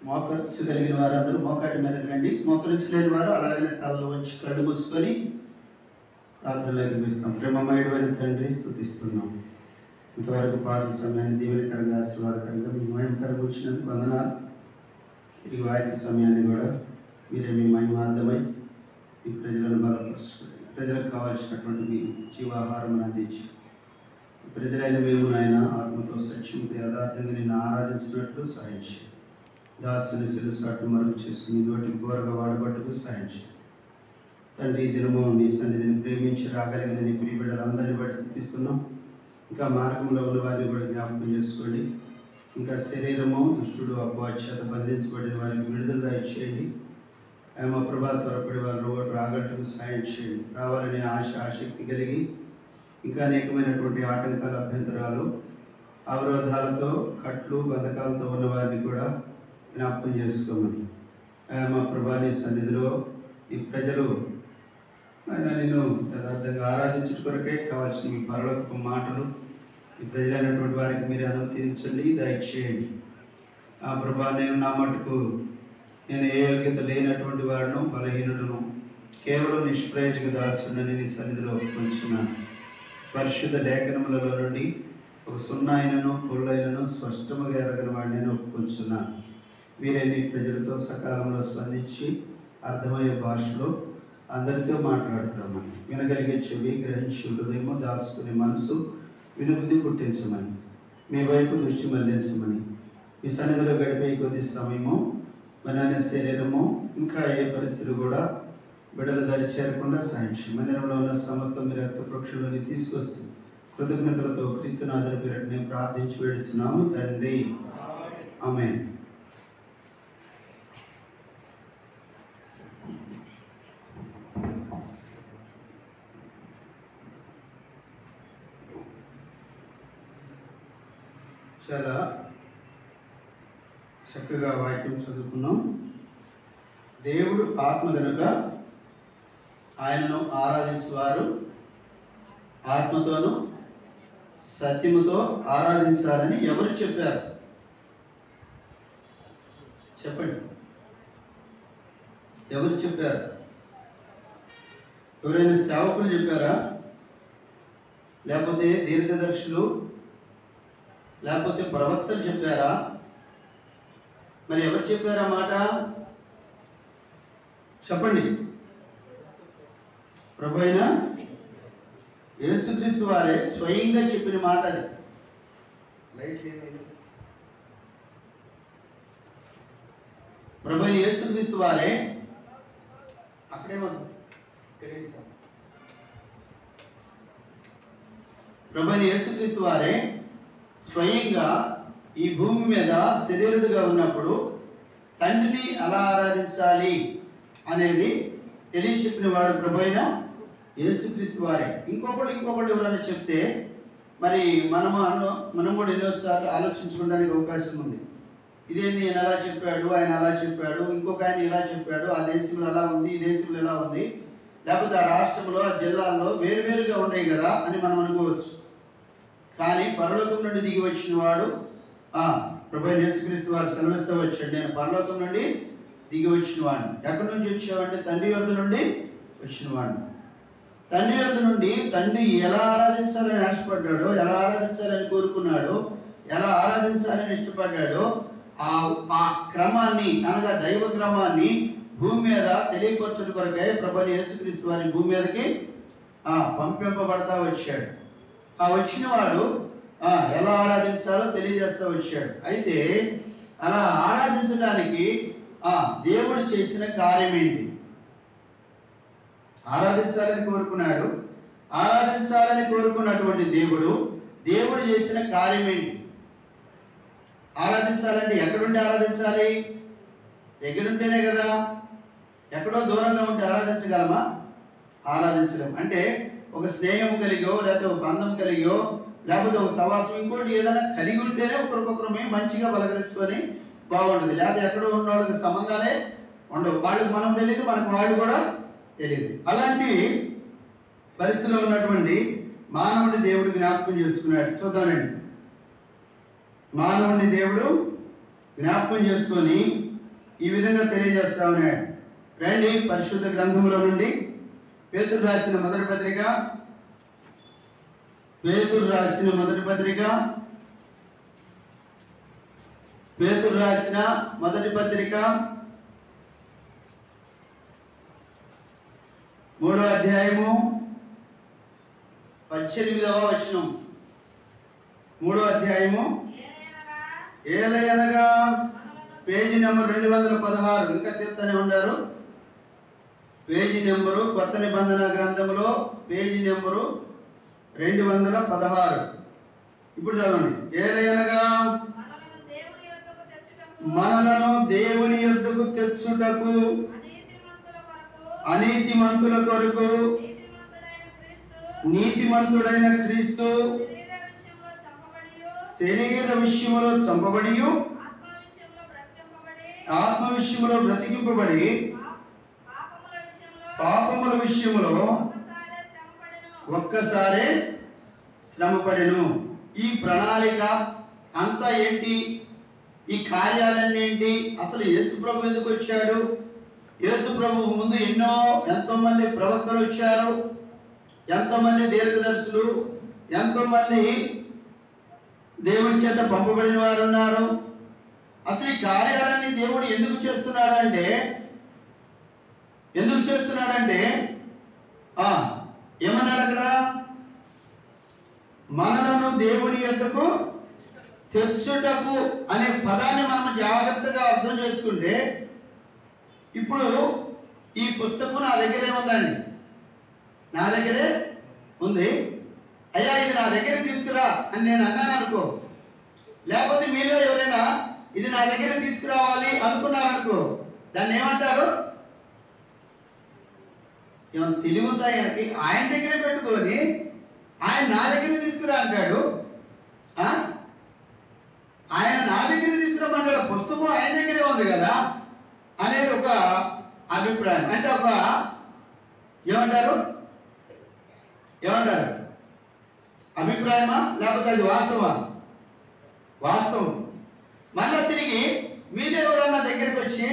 మోకరించగలిగిన వారందరూ మోకాటి మీదకి రండి. మోకరించలేని వారు అలాగనే తలలో వచ్చి కళ్ళు మూసుకొని ప్రార్థనలోకి పిలుస్తాం. ప్రేమమయుడైన తండ్రి, స్తుతిస్తున్నాం. ఇంతవరకు పాటల సమయాన్ని దీవెనకరంగా ఆశీర్వాదకరంగా మీ మహిమకరంగా వచ్చినందుకు వందనాలు. తిరిగి వారి సమయాన్ని కూడా మీరే మీ మహిమార్థమై ఈ ప్రజలను బలపరుచుకొని ప్రజలకు కావాల్సినటువంటి మీ జీవాహారం అందించి ప్రజలైన మేము నాయన ఆత్మతో సత్యంతో యథార్థంగా నిన్ను ఆరాధించినట్లు సహాయం చేయండి. దాసుని శిరసాట్లు మరుగు చేసుకుని నోటికి ఘోరగా వాడబట్టుకు సహాయం చేయండి. తండ్రి, ఈ దినము నీ సన్నిధిని ప్రేమించి రాగలిగిన నీ ప్రియ బిడ్డలందరినీ బట్టి స్థితిస్తున్నాం. ఇంకా మార్గంలో ఉన్న వారిని కూడా జ్ఞాపకం చేసుకోండి. ఇంకా శరీరము దుష్టుడు అపవాచేత బంధించబడిన వారికి విడుదల దయచేయండి. మా ప్రభా త్వరపడి వారు రాగట్టుకు సహాయం చేయండి. రావాలనే ఆసక్తి కలిగి ఇంకా అనేకమైనటువంటి ఆటంకాలు, అభ్యంతరాలు, అవరోధాలతో, కట్లు, బంధకాలతో ఉన్న వారిని కూడా జ్ఞాపకం చేసుకోమని మా ప్రభా నీ సన్నిధిలో ఈ ప్రజలు నిన్ను యథార్థంగా ఆరాధించడం కొరకే కావాల్సిన మీ పరలోకపు మాటలు ఈ ప్రజలైనటువంటి వారికి మీరు అనుమతించండి, దయచేయండి. ఆ ప్రభా, నేను నా మటుకు నేను ఏ యోగ్యత లేనటువంటి వారిను, బలహీనులను, కేవలం నిష్ప్రయోజక దాసుడని నీ సన్నిధిలో ఒప్పుకొంచున్నాను. పరిశుద్ధ లేఖనములలో నుండి ఒక సున్నాయినను పొల్లైనను స్పష్టముగా ఎరగని వాడిని నేను ఒప్పుకొంచున్నాను. మీరే నీ ప్రజలతో సకాలంలో స్పందించి అర్థమయ్యే భాషలో అందరితో మాట్లాడుతున్నామని, వినగలిగే చెవి, గ్రహించి హృదయము, దాచుకునే మనసు, వినుబుద్ధి పుట్టించమని, మీ వైపు దృష్టి మళ్లించమని, మీ సన్నిధిలో గడిపే కొద్ది సమయము మన శరీరము ఇంకా ఏ పరిస్థితులు కూడా బిడ్డల దారి చేరకుండా సాయించి మందిరంలో ఉన్న సమస్త మీరు రక్త ప్రోక్షణలోని తీసుకొస్తూ కృతజ్ఞతలతో క్రీస్తునాథుని పేరిట నేను ప్రార్థించి వేడుచున్నాము తండ్రి, ఆమేన్. చాలా చక్కగా వాక్యం చదువుకున్నాం. దేవుడు ఆత్మ కనుక ఆయనను ఆరాధించేవారు ఆత్మతోనూ సత్యముతో ఆరాధించాలని ఎవరు చెప్పారు? చెప్పండి, ఎవరు చెప్పారు? ఎవరైనా సేవకులు చెప్పారా? లేకపోతే దీర్ఘదర్శులు, లేకపోతే ప్రవక్తలు చెప్పారా? మరి ఎవరు చెప్పారా మాట? చెప్పండి. ప్రభు అయిన యేసుక్రీస్తు వారే స్వయంగా చెప్పిన మాట అది. ప్రభు అయిన యేసుక్రీస్తు వారే ప్రభు అయిన యేసుక్రీస్తు వారే స్వయంగా ఈ భూమి మీద శరీరుడిగా ఉన్నప్పుడు తండ్రిని ఎలా ఆరాధించాలి అనేది తెలియచెప్పిన వాడు ప్రభు అయిన యేసుక్రీస్తు వారే. ఇంకొకళ్ళు ఎవరైనా చెప్తే మరి మనం కూడా ఎన్నోసార్లు ఆలోచించుకోవడానికి అవకాశం ఉంది. ఇదేంది, ఆయన అలా చెప్పాడు, ఆయన అలా చెప్పాడు, ఇంకొక ఆయన ఇలా చెప్పాడు, ఆ దేశంలో ఎలా ఉంది, ఈ దేశంలో ఎలా ఉంది, లేకపోతే ఆ రాష్ట్రంలో, ఆ జిల్లాల్లో వేరువేరుగా ఉన్నాయి కదా అని మనం అనుకోవచ్చు. కానీ పరలోకం నుండి దిగి వచ్చిన వాడు ప్రభు యేసుక్రీస్తు వారు సెలవిస్తూ వచ్చాడు, నేను పరలోకం నుండి దిగి వచ్చిన వాడిని. ఎక్కడి నుంచి వచ్చావంటే తండ్రి వద్ద నుండి వచ్చిన వాడిని. తండ్రి వద్ద నుండి తండ్రి ఎలా ఆరాధించాలని ఆశపడ్డాడో, ఎలా ఆరాధించాలని కోరుకున్నాడో, ఎలా ఆరాధించాలని ఇష్టపడ్డాడో ఆ క్రమాన్ని, అనగా దైవ క్రమాన్ని భూమి మీద తెలియపరచడం కొరకే ప్రభు యేసుక్రీస్తు వారి భూమి మీదకి పంపింపబడతా వచ్చాడు. ఆ వచ్చిన వాడు ఎలా ఆరాధించాలో తెలియజేస్తూ వచ్చాడు. అయితే అలా ఆరాధించడానికి దేవుడు చేసిన కార్యం ఏంటి? ఆరాధించాలని కోరుకున్నాడు. ఆరాధించాలని కోరుకున్నటువంటి దేవుడు చేసిన కార్యం ఏంటి? ఆరాధించాలంటే ఎక్కడుండి ఆరాధించాలి? దగ్గరుంటేనే కదా. ఎక్కడో దూరంగా ఉంటే ఆరాధించగలమా? ఆరాధించలేం. అంటే ఒక స్నేహం కలిగో, లేకపోతే ఒక బంధం కలిగో, లేకపోతే ఒక సవాసం, ఇంకోటి ఏదైనా కలిగి ఉంటేనే ఒకరికొకరమే మంచిగా బలకరించుకొని బాగుంటుంది. లేకపోతే ఎక్కడో ఉన్న వాళ్ళకి సంబంధాలే ఉండవు. వాళ్ళకి మనం తెలియదు, మనకు వాళ్ళు కూడా తెలియదు. అలాంటి పరిస్థితిలో ఉన్నటువంటి మానవుడి దేవుడు జ్ఞాపకం చేసుకున్నాడు. చూద్దానండి. మానవుని దేవుడు జ్ఞాపకం చేసుకొని ఈ విధంగా తెలియజేస్తా ఉన్నాడు. రండి పరిశుద్ధ గ్రంథంలో నుండి పేతురు రాసిన మొదటి పత్రిక, పేతురు రాసిన మొదటి పత్రిక, పేతురు రాసిన మొదటి పత్రిక 3వ అధ్యాయము 18వ వచనం. 3వ అధ్యాయము ఏలయనగా పేజీ నెంబర్ 216. ఇంకా తీర్థనే ఉండారు. పేజీ నెంబరు కొత్త నిబంధన గ్రంథంలో పేజీ నెంబరు 216. ఇప్పుడు చదవండి. ఏలయనగా మనలను దేవుని యొద్దకు తెచ్చుటకు అనీతిమంతుల కొరకు నీతిమంతుడైన క్రీస్తు శరీర విషయములో చంపబడి ఆత్మ విషయములో బ్రతికింపబడి పాపముల విషయములో ఒక్కసారే శ్రమపడెను. ఈ ప్రణాళిక అంతా ఏంటి? ఈ కార్యాలన్నీ ఏంటి? అసలు యేసు ప్రభు ఎందుకు వచ్చాడు? యేసు ప్రభు ముందు ఎంతో మంది ప్రవక్తలు వచ్చారు, ఎంతో మంది దీర్ఘదర్శులు, ఎంతో మంది దేవుని చేత పంపబడిన వారు ఉన్నారు. అసలు ఈ కార్యాలన్నీ దేవుడు ఎందుకు చేస్తున్నాడంటే ఏమన్నాడు అక్కడ? మనలను దేవుని యొద్దకు తెచ్చుటకు అనే పదాన్ని మనం జాగ్రత్తగా అర్థం చేసుకుంటే, ఇప్పుడు ఈ పుస్తకం నా దగ్గరే ఉందండి, నా దగ్గరే ఉంది. అయ్యా ఇది నా దగ్గరికి తీసుకురా అని నేను అన్నాను అనుకో, లేకపోతే మీలో ఎవరైనా ఇది నా దగ్గర తీసుకురావాలి అనుకున్నారనుకో, దాన్ని ఏమంటారు? ఏమన్నా తెలివిందా ఆయనకి? ఆయన దగ్గర పెట్టుకొని ఆయన నా దగ్గర తీసుకురా అంటాడు. ఆయన నా దగ్గర తీసుకురామంటాడు, పుస్తకం ఆయన దగ్గరే ఉంది కదా అనేది ఒక అభిప్రాయం. అంటే ఒక ఏమంటారు అభిప్రాయమా లేకపోతే అది వాస్తవా? వాస్తవం. మళ్ళీ తిరిగి మీరెవరన్నా దగ్గరికి వచ్చి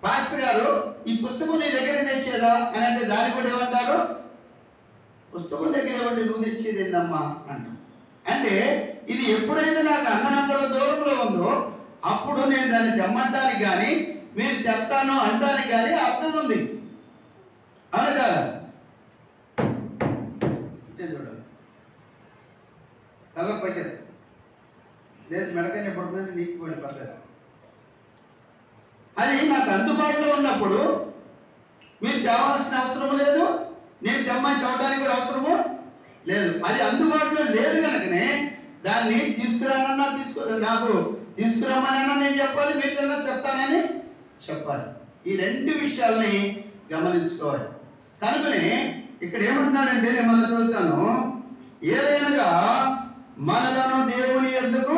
పాస్టర్ గారు ఈ పుస్తకం నీ దగ్గర తెచ్చేదా అని అంటే దాన్ని కూడా ఏమంటారు? పుస్తకం దగ్గర ఉండి నువ్వు తెచ్చేది ఏందమ్మా అంట. అంటే ఇది ఎప్పుడైతే నాకు అందనంతల దూరంలో ఉందో అప్పుడు నేను దాన్ని తెమ్మంటానికి కానీ మీరు తెస్తాను అంటానికి కానీ అర్థం ఉంది. అవును కదా? చూడండి, తలపైకి లేదు మెడకైనా పడుతుందంటే నీకు కూడా పర్లేదు. అది నాకు అందుబాటులో ఉన్నప్పుడు మీరు తేవాల్సిన అవసరం లేదు, నేను తెమ్మని చెప్పడానికి కూడా అవసరము లేదు. అది అందుబాటులో లేదు కనుకనే దాన్ని తీసుకురానన్నా నాకు తీసుకురమ్మనన్నా నేను చెప్పాలి, మీరు తిన్నా తెస్తానని చెప్పాలి. ఈ రెండు విషయాల్ని గమనించుకోవాలి. కనుకనే ఇక్కడ ఏమంటున్నాడంటే, నేను మళ్ళీ చదువుతాను. ఏదైనా మనలను దేవుని యొద్దకు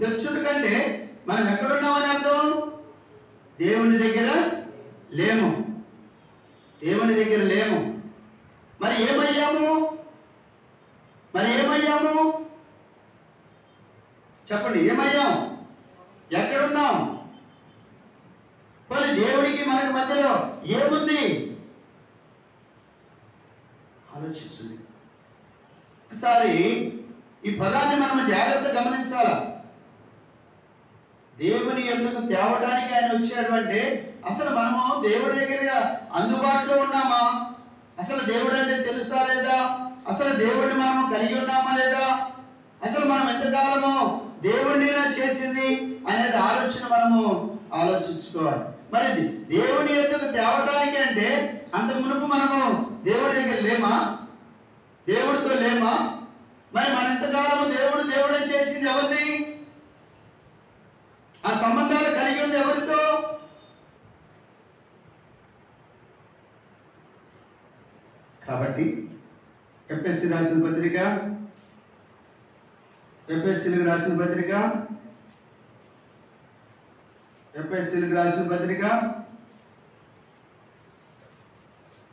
తెచ్చుటకంటే మనం ఎక్కడున్నామని అర్థం? దేవుని దగ్గర లేము. మరి ఏమయ్యాము? చెప్పండి, ఏమయ్యాం? ఎక్కడున్నాం? మరి దేవుడికి మనకి మధ్యలో ఏముంది? ఆలోచించండి ఒకసారి. ఈ పదాన్ని మనం జాగ్రత్తగా గమనించాలా. దేవుని యొద్దకు తేవడానికి ఆయన వచ్చాడు అంటే అసలు మనము దేవుడి దగ్గరగా అందుబాటులో ఉన్నామా? అసలు దేవుడు అంటే తెలుసా లేదా? అసలు దేవుడిని మనము కలిగి ఉన్నామా లేదా? అసలు మనం ఎంతకాలము దేవుడిని చేసింది అనేది ఆలోచన మనము ఆలోచించుకోవాలి. మరి దేవుని యొద్దకు తేవటానికి అంటే అంతకు మునుపు మనము దేవుడి దగ్గర లేమా? దేవుడితో లేమా? మరి మన ఎంతకాలము దేవుడు చేసింది ఎవరిని? ఆ సంబంధాలు కలిగి ఉంది ఎవరితో? కాబట్టి ఎఫెసీలకు రాసిన పత్రిక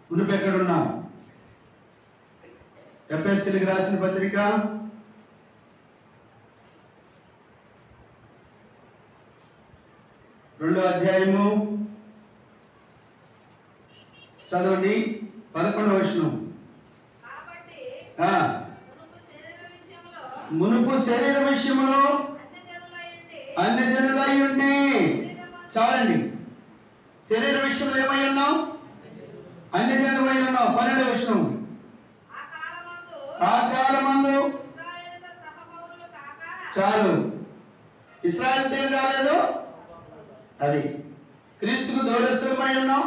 మునుపు ఎక్కడున్నాం? ఎఫెసీలకు రాసిన పత్రిక 4 2వ అధ్యాయము చదవండి 11వ వచనం. మునుపు శరీర విషయంలో అన్యజనులై ఉండి. చాలండి. శరీర విషయంలో ఏమై ఉన్నాం? అన్యజనులై ఉన్నాం. 12వ వచనం. ఆ కాలమందు చాలు. ఇశ్రాయేలుతో ఏం కాలేదు? అది క్రీస్తుకు దూరస్తులమై ఉన్నాం,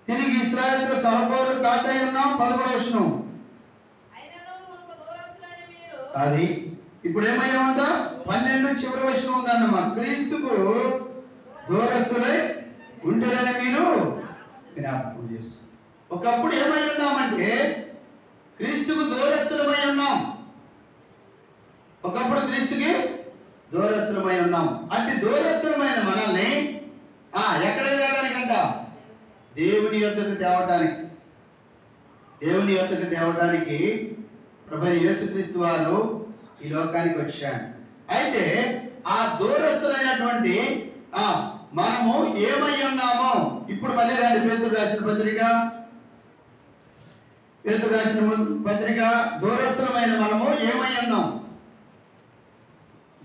తిరిగి ఇశ్రాయేలుతో సహపౌరులు కాకై ఉన్నాం. 11వ వచనం. అది ఇప్పుడు ఏమయ్యామంట? 12 చివరి వచనం ఉందన్నమాట. క్రీస్తుకు దూరస్తులై ఉండేదని మీరు జ్ఞాపకం చేస్తారు. ఒకప్పుడు ఏమై ఉన్నామంటే క్రీస్తుకు దూరస్తులమై ఉన్నాం. ఒకప్పుడు క్రీస్తుకి దూరస్తులమై ఉన్నాం. అంటే దూరస్తులమైన మనల్ని ఎక్కడ తేవడానికంట? దేవుని యొద్దకు తేవడానికి. దేవుని యొద్దకు తేవడానికి ప్రభువైన యేసుక్రీస్తు వారు ఈ లోకానికి వచ్చారు. అయితే ఆ దూరస్తులైనటువంటి మనము ఏమై ఉన్నామో ఇప్పుడు మళ్ళీ రండి. పేతురు రాసిన పత్రిక దూరస్తులమైన మనము ఏమై ఉన్నాం?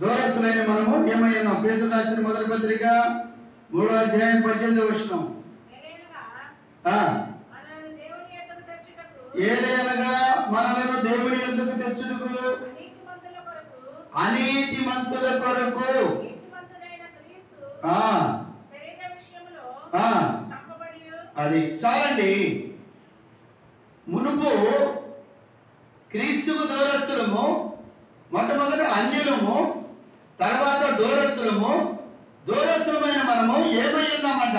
దూరస్తులైన మనము ఏమై ఉన్నాం? పేతురు రాసిన మొదటి పత్రిక 3వ అధ్యాయం 18వ వచనం. ఏలయనగా మనలను దేవుని యొద్దకు తెచ్చుటకు అనీతిమంతుల కొరకు అది చాలండి. మునుపు క్రీస్తుకు దూరస్తులము, మొట్టమొదటి అన్యులము, తర్వాత దూరస్తులమైన మనము ఏమై ఉన్నామంట?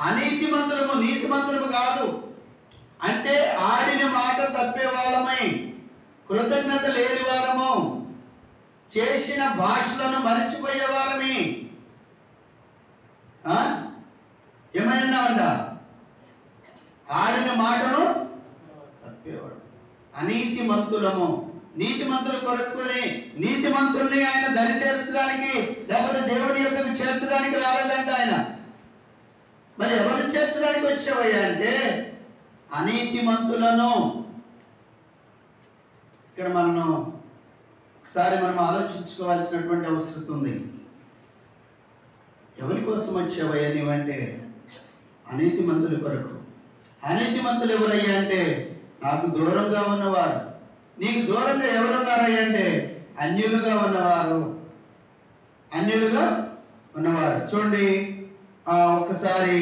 అనీతిమంతులము, నీతిమంతులము కాదు. అంటే ఆడిన మాట తప్పే వాళ్ళమై, కృతజ్ఞత లేని వారము, చేసిన భాషలను మరచిపోయే వారమి. ఏమైనామంట? ఆడిన మాటను తప్పేవాడు. అనీతిమంతులము. నీతిమంతులు కొరకుని నీతిమంతుల్ని ఆయన దరి చేర్చడానికి, లేకపోతే దేవుడి యొక్కకు చేర్చడానికి రాలేదంట ఆయన. మరి ఎవరు చేర్చడానికి వచ్చావయ్యా అంటే అనీతిమంతులను. ఇక్కడ మనం ఒకసారి ఆలోచించుకోవాల్సినటువంటి అవసరం ఉంది. ఎవరి కోసం వచ్చావయ్యా నీవంటే అనీతిమంతుల కొరకు. అనీతిమంతులు ఎవరయ్యా అంటే నాకు దూరంగా ఉన్నవారు. నీకు దూరంగా ఎవరున్నారయ్యా అంటే అన్యులుగా ఉన్నవారు. చూడండి ఒక్కసారి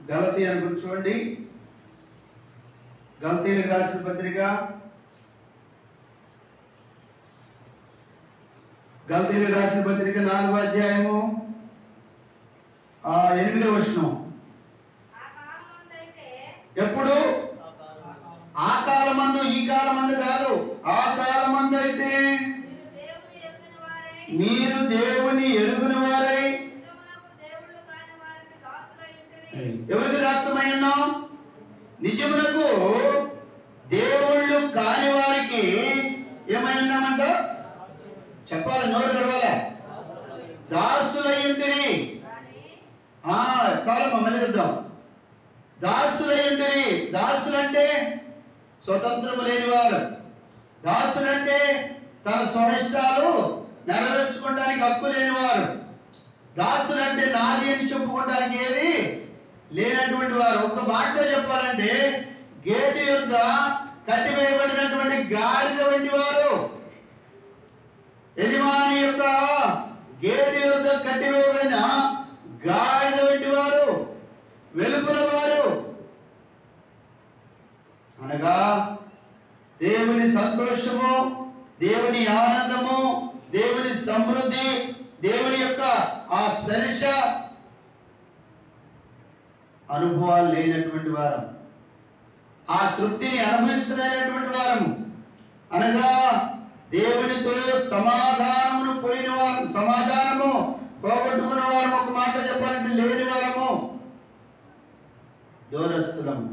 గలతీ అనుకుని చూడండి. గలతీయులకు రాసిన పత్రిక 4వ అధ్యాయము 8వ వచనం. ఎప్పుడు? ఆ కాలమందు, ఈ కాలమందు కాదు. ఆ కాలమందు అయితే మీరు దేవుని ఎరుగుని వారై. ఎవరికి దాసమై ఉన్నాం? నిజమునకు దేవుళ్ళు కాని వారికి ఏమై ఉన్నామంట? చెప్పాలి, నోరు తెరవాల. దాసులై ఉంటిరి. కాలమ్మ మళ్ళీ చూద్దాం. దాసులై ఉంటిరి. దాసులంటే స్వతంత్రము లేని వారు. దాసులంటే తన స్వయిష్టాలు నెరవేర్చుకోవడానికి హక్కు లేనివారు. దాసులంటే నాది అని చెప్పుకోవడానికి ఏది లేనటువంటి వారు. ఒక్క మాటలో చెప్పాలంటే గేటు యొద్ద కట్టివేయబడినటువంటి గాడిద వంటి వారు. యజమాని యొక్క గేటు యొద్ద కట్టివేయబడిన గాడిద వంటి వారు, వెలుపల వారు. అనగా దేవుని సంతోషము, దేవుని ఆనందము, దేవుని సమృద్ధి, దేవుని యొక్క ఆ స్పర్శ అనుభవాలు లేనటువంటి వారు, ఆ తృప్తిని అనుభవించలేనటువంటి వారు. అనగా దేవునితో సమాధానమును పోయిన వారు, సమాధానము పోగొట్టుకున్న వారు. ఒక మాట చెప్పాలంటే లేని వారము, దూరస్తులము.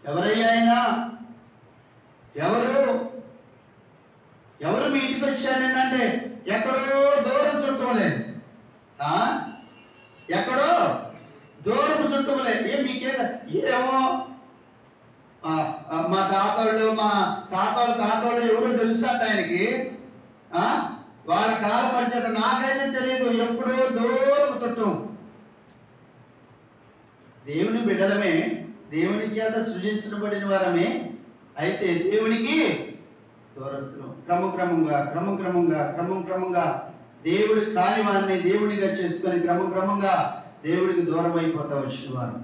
ఎవరైనా ఎవరు ఎవరు మీ ఇంటికి వచ్చాడంటే ఎక్కడో దూరం చుట్టూలే, ఎక్కడో దూరపు చుట్టూలే. ఏమో మా తాతోళ్ళు ఎవరో తెలుసట ఆయనకి. వాళ్ళ కాలం పడిచట నాకైతే తెలియదు. ఎప్పుడో దూరపు చుట్టూ. దేవుని బిడ్డలమే, దేవుని చేత సృజించబడిన వారమే. అయితే దేవునికి దూరస్తులు. క్రమంగా దేవుడి కాని వారిని దేవుడిగా చేసుకొని క్రమంగా దేవుడికి దూరం అయిపోతా వచ్చిన వారు,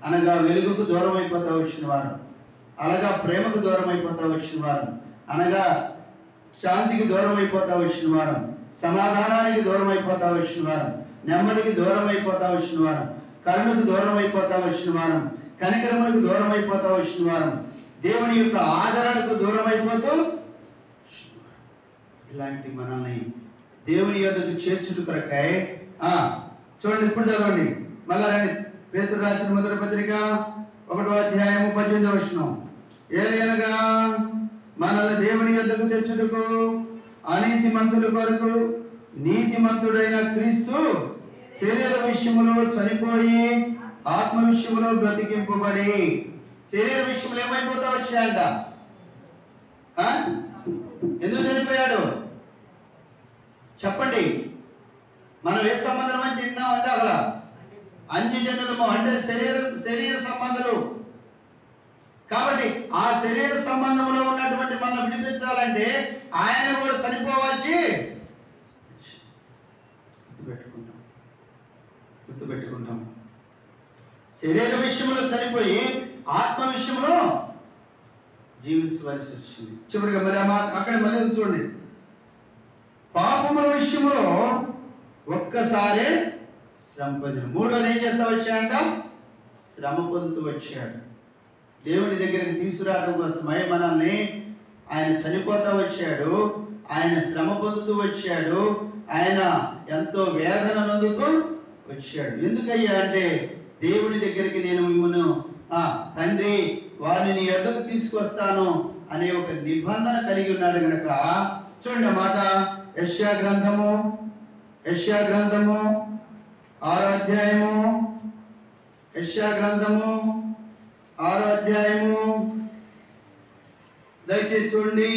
అనగా వెలుగుకు దూరం అయిపోతా వచ్చిన వారు, అనగా ప్రేమకు దూరం అయిపోతా వచ్చిన వారు, అనగా శాంతికి దూరం అయిపోతా వచ్చిన వారు, సమాధానానికి దూరం అయిపోతా వచ్చిన వారు, నెమ్మదికి దూరం అయిపోతా వచ్చిన వారు, కరుణకు దూరం అయిపోతా వచ్చిన వారు, కనికరములకు దూరం అయిపోతా వచ్చిన వారు, దేవుని యొక్క ఆదరణకు దూరం అయిపోతూ ఇలాంటి మనల్ని దేవుని యొద్దకు చేర్చుట కొరకై చూడండి. ఇప్పుడు చదవండి మళ్ళా రండి. పేతురు రాసిన మొదటి పత్రిక 1:18 ఏలయనగా మనల్ని దేవుని యొద్దకు తెచ్చుటకు అనీతిమంతుల కొరకు నీతిమంతుడైన క్రీస్తు శరీర విషయములో చనిపోయి ఆత్మ విషయములో బ్రతికింపబడి. శరీర విషయంలో ఏమైపోతా వచ్చాయంట? ఎందుకు చనిపోయాడు చెప్పండి. మనం ఏ సంబంధం అంటే విన్నాం అంటే అలా అన్యజనులము అంటే శరీర సంబంధాలు. కాబట్టి ఆ శరీర సంబంధంలో ఉన్నటువంటి మనం విడిపించాలంటే ఆయన కూడా చనిపోవాల్సి గుర్తుపెట్టుకుంటాం. శరీర విషయంలో చనిపోయి ఆత్మ విషయంలో జీవించవలసి వచ్చింది. చివరిగా మళ్ళీ అక్కడ మళ్ళీ చూడండి. పాపముల విషయంలో ఒక్కసారే శ్రమ పొందిన. మూడోది ఏం చేస్తా వచ్చాడంట? శ్రమ పొందుతూ వచ్చాడు. దేవుని దగ్గరికి తీసుకురావడం కోసమై మనల్ని ఆయన చనిపోతా వచ్చాడు, ఆయన శ్రమ పొందుతూ వచ్చాడు, ఆయన ఎంతో వేదన నొందుతూ వచ్చాడు. ఎందుకయ్యా అంటే దేవుని దగ్గరికి నేను మిమ్మల్ని తండ్రి వారిని నీ యొద్దకు తీసుకొస్తాను అనే ఒక నిబంధన కలిగి ఉన్నాడు కనుక. చూడండి మాట యెషయా గ్రంథము 6వ అధ్యాయము, యెషయా గ్రంథము 6వ అధ్యాయము దయచేసి చూడండి.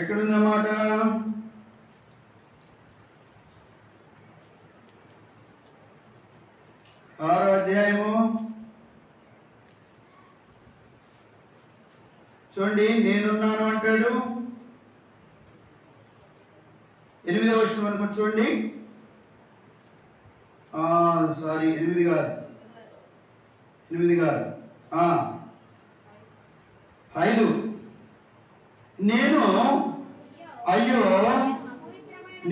ఎక్కడుందన్నమాట? 6వ అధ్యాయము చూడండి. నేనున్నాను అంటాడు. 8వ వచనం అనుకుంటు చూడండి. సారీ 8 కాదు 5. నేను అయ్యో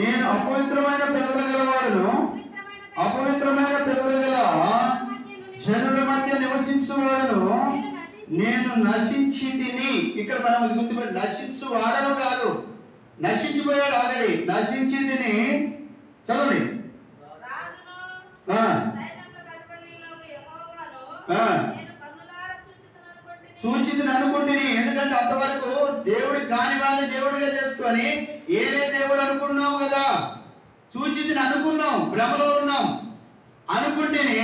నేను అపవిత్రమైన పెదవులు గలవాడును, అపవిత్రమైన పెదవులు గల జనుల మధ్య నివసించువాడను, నేను నశించి తిని. ఇక్కడ మనం గుర్తుపెట్టి నశించువాడను కాదు, నశించిపోయాడు ఆల్రెడీ. నశించి తిని చదవండి. సూచితని అనుకుంటుని. ఎందుకంటే అంతవరకు దేవుడి కాని వాడిని దేవుడిగా చేసుకొని ఏదే దేవుడు అనుకున్నాం కదా. సూచితని అనుకున్నాం, భ్రమలో ఉన్నాం అనుకుంటేనే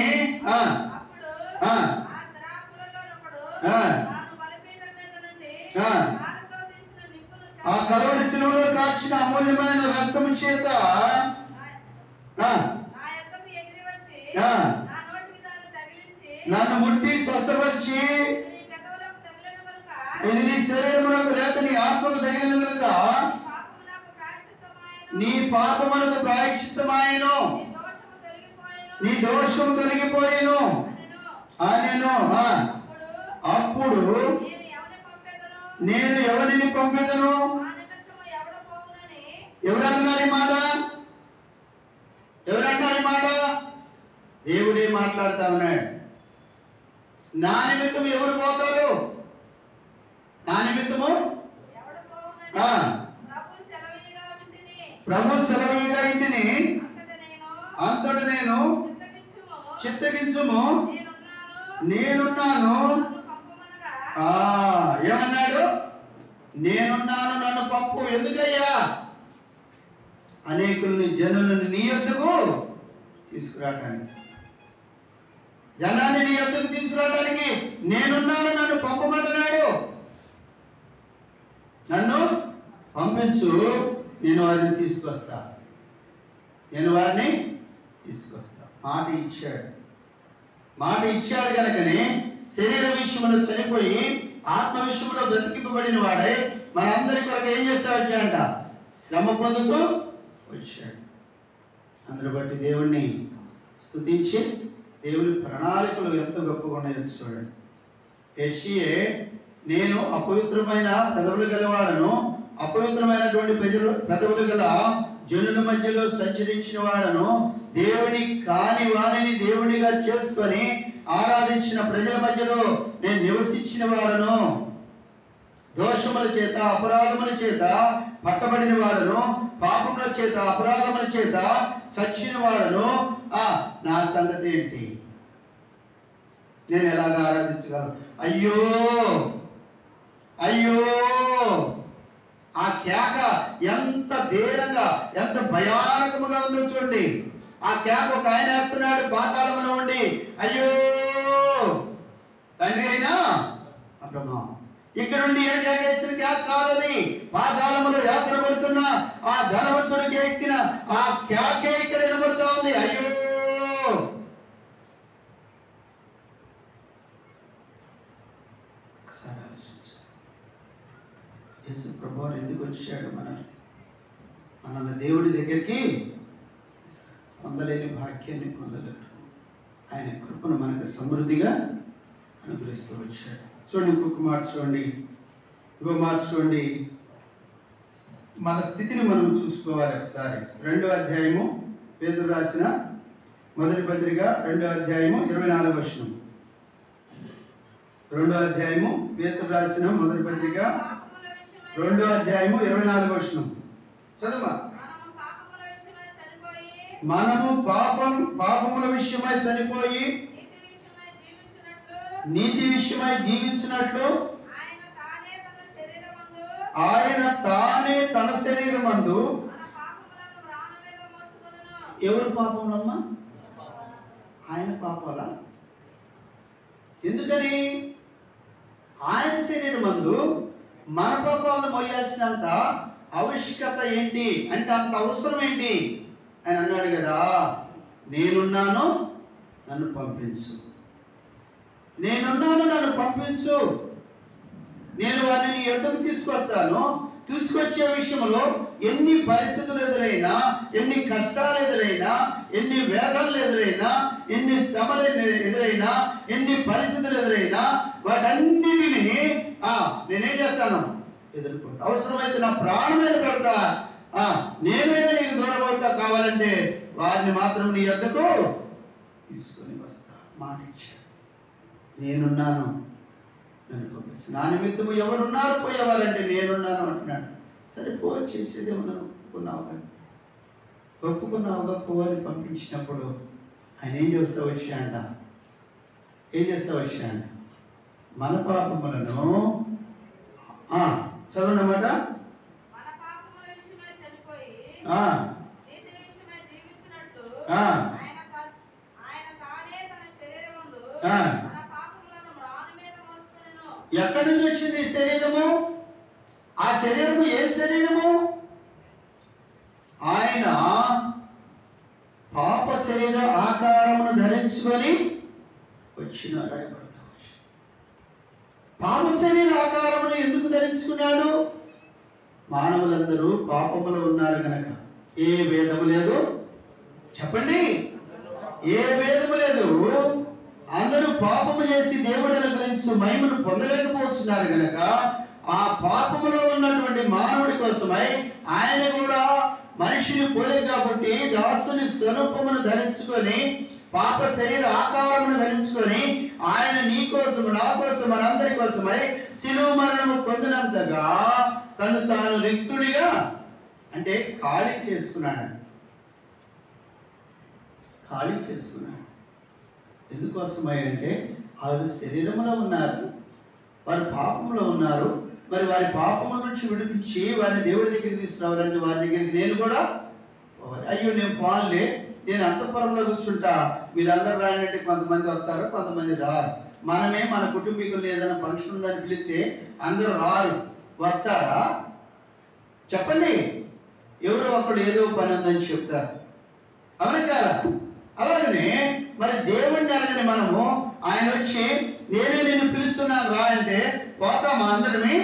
ఆ కలువరి శిలువలో కాచిన అమూల్యమైన రక్తము చేత నన్ను ముట్టి స్వస్థపరిచి ఇది నీ శరీరమునకు లేక నీ ఆత్మకు తగిలిన కనుక నీ పాపమునకు ప్రాయశ్చిత్తమాయెను, నీ దోషము తొలగిపోయెను అనెను. అప్పుడు నేను ఎవరిని పంపెదను? ఎవరన్నారు ఈ మాట? ఎవరన్నారు ఈ మాట? దేవుడే మాట్లాడుతా ఉన్నాడు. నా నిమిత్తం ఎవరు పోతారు? నా నిమిత్తము ప్రభు సెలవీగా ఇంటిని అంతట నేను చిత్తగించుము, నేనున్నాను. ఏమన్నాడు? నేనున్నాను, నన్ను పంపు. ఎందుకయ్యా? అనేకుల్ని, జనులను నీ యొద్దకు తీసుకురావటానికి, జనాన్ని నీ యొద్దకు తీసుకురావడానికి నేనున్నాను, నన్ను పంపమంటున్నాడు. నన్ను పంపించు, నేను వారిని తీసుకొస్తా, నేను వారిని తీసుకొస్తా. మాట ఇచ్చాడు కనుకనే శరీర విషయంలో చనిపోయి ఆత్మ విషయంలో బ్రతికింపబడిన వాడే మనందరి కొరకు ఏం చేస్తా వచ్చాడంట? శ్రమ పొందుతూ వచ్చాడు. అందరి బట్టి దేవుణ్ణి స్తుతించి దేవుని ప్రణాళికలు ఎంతో గొప్పగా ఉన్నాయో చూడండి. యెషయా, నేను అపవిత్రమైన పెదవులు గలవాడను, అపవిత్రమైనటువంటి పెదవులు గల జనుల మధ్యలో సంచరించిన వాడను, దేవుని కాని వారిని దేవునిగా చేసుకొని ఆరాధించిన ప్రజల మధ్యలో నేను నివసించిన వాడను, దోషముల చేత అపరాధముల చేత పట్టబడిన వాడను, పాపముల చేత అపరాధముల చేత చచ్చిన వాడను. నా సంగతి ఏంటి? నేను ఎలాగ ఆరాధించగలను? అయ్యో అయ్యో! ఆ కేక ఎంత ధీరంగా, ఎంత భయానకముగా ఉందో చూడండి. ఆ కేక ఒక ఆయన వేస్తున్నాడు పాతాళంలో ఉండి, అయ్యో తండ్రి అయినా అబ్రహ్మ. ఇక్కడ నుండి ఏ కేక వేసిన కేక కాదని, పాతాళములో యాత్ర పడుతున్న ఆ ధనవంతుడికి ఎక్కిన ఆ కేకే ఇక్కడ వినబడుతూ ఉంది. అయ్యో! ఒకసారి ఆలోచించండి. యేసు ప్రభువు ఎందుకు వచ్చాడు? మనల్ని దేవుడి దగ్గరికి పొందలేని భాగ్యాన్ని పొందగలరు. ఆయన కృపను మనకు సమృద్ధిగా అనుగ్రహిస్తూ వచ్చాడు. చూడండి, ఇంకొక మాట చూడండి, ఇంకో మాట చూడండి. మన స్థితిని మనం చూసుకోవాలి ఒకసారి. 2వ అధ్యాయము, పేతురు రాసిన మొదటి పత్రిక 2వ అధ్యాయము 24వ వచనం. 2వ అధ్యాయము, పేతురు రాసిన మొదటి పత్రిక 2వ అధ్యాయము 24వ వచనం. చదవమా. మనము పాపముల విషయమై చనిపోయి నీతి విషయమై జీవించినట్లు ఆయన తానే తన శరీరమందు. ఎవరు పాపములమ్మా? ఆయన పాపాలా? ఎందుకని? ఆయన శరీరమందు మన పాపాలను మోయాల్సినంత ఆవశ్యకత ఏంటి అంటే, అంత అవసరం ఏంటి? ఆయన అన్నాడు కదా, నేనున్నాను, నన్ను పంపించు. నేనున్నాను, నన్ను పంపించు. నేను వారిని నీ యొద్దకు తీసుకొస్తాను. తీసుకొచ్చే విషయంలో ఎన్ని పరిస్థితులు ఎదురైనా, ఎన్ని కష్టాలు ఎదురైనా, ఎన్ని వేదనలు ఎదురైనా, ఎన్ని శ్రమలు ఎదురైనా, ఎన్ని పరిస్థితులు ఎదురైనా, వాటన్నిటిని నేనేం చేస్తాను? ఎదుర్కొంటా. అవసరమైతే నా ప్రాణం మీద పెడతా. నేనైనా నీకు దూరం అవుతా. కావాలంటే వారిని మాత్రం నీ యొద్దకు తీసుకొని వస్తా. మాట ఇచ్చాడు. నేనున్నాను, నన్ను పంపిస్తాను. నా నిమిత్తము ఎవరున్నారు పోయేవారంటే నేనున్నాను అంటున్నాడు. సరే పో, చేసేది ఏమన్నా ఒప్పుకున్నావుగా పోవాలని పంపించినప్పుడు ఆయన ఏం చేస్తా వచ్చాయంట? మన పాపములను చదవనమాట. ఎక్కడి నుంచి వచ్చింది ఈ శరీరము? ఆ శరీరము ఏం శరీరము? ఆయన పాప శరీర ఆకారమును ధరించుకొని వచ్చినాడు. పాప శరీర ఆకారమును ఎందుకు ధరించుకున్నాడు? మానవులందరూ పాపములో ఉన్నారు కనుక. ఏ భేదము లేదు, చెప్పండి, ఏ భేదము లేదు. అందరూ పాపము చేసి దేవుడిని గురించి మహిమను పొందలేకపోతున్నారు కనుక ఆ పాపములో ఉన్నటువంటి మానవుడి కోసమై ఆయన కూడా మనిషిని పోలే కాబట్టి దాసుని స్వరూపమును ధరించుకొని, పాప శరీర ఆకారమును ధరించుకొని ఆయన నీ కోసము, నా కోసం, మనందరి కోసమై శిలువ మరణము పొందినంతగా తను తాను రిక్తుడిగా అంటే ఖాళీ చేసుకున్నాడు. ఖాళీ చేసుకున్నాడు. ఎందుకోసమై అంటే వారు శరీరంలో ఉన్నారు, వారు పాపంలో ఉన్నారు. మరి వారి పాపముల నుంచి విడిపించి వారిని దేవుడి దగ్గరికి తీసుకురావాలంటే వారి దగ్గరికి నేను కూడా అయ్యో నేను పోన్లే, నేను అంతఃపురంలో కూర్చుంటా, వీళ్ళందరూ రానంటే కొంతమంది వస్తారు, కొంతమంది రారు. మనమే మన కుటుంబీకులు ఏదైనా ఫంక్షన్ ఉందని పిలిస్తే అందరూ రారు, వస్తారా? చెప్పండి. ఎవరో ఒకళ్ళు ఏదో పని ఉందని చెప్తారు, అవును కదా? అలాగనే మరి దేవుడిని అనగానే మనము ఆయన వచ్చి నేనే నేను పిలుస్తున్నాను రా అంటే పోతామా? అందరినీ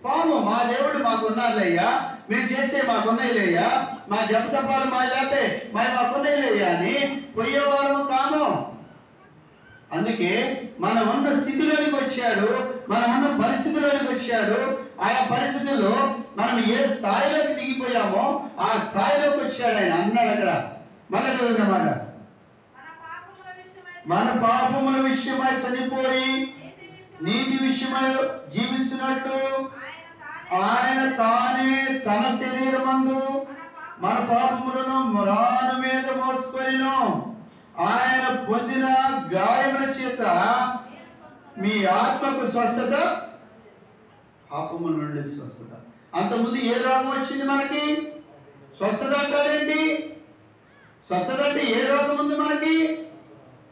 పాము. మా దేవుడు మాకున్నారులేయ్యా, మీరు చేసే మాకున్నాయిలేయ్యా, మా జపతపాలు మా లేతే మాకున్నాయిలేయ్యా అని పోయేవారు కాము. అందుకే మనం ఉన్న స్థితిలోనికి వచ్చాడు, మనం ఉన్న పరిస్థితిలోనికి వచ్చాడు. ఆయా పరిస్థితుల్లో మనం ఏ స్థాయిలోకి దిగిపోయామో ఆ స్థాయిలోకి వచ్చాడు ఆయన. అన్నాడు అక్కడ, మళ్ళీ చదువున్నమాట, మన పాపముల విషయమై చనిపోయి నీతి విషయమై జీవించినట్టు ఆయన తానే తన శరీరమందు మన పాపములను మ్రాను మీద మోసుకొనిను. ఆయన పొందిన గాయముల చేత మీ ఆత్మకు స్వస్థత, పాపముల నుండి స్వస్థత. అంతకుముందు ఏ రోగం వచ్చింది మనకి? స్వస్థత అంటాడేంటి? స్వస్థత అంటే ఏ రోగం ఉంది మనకి?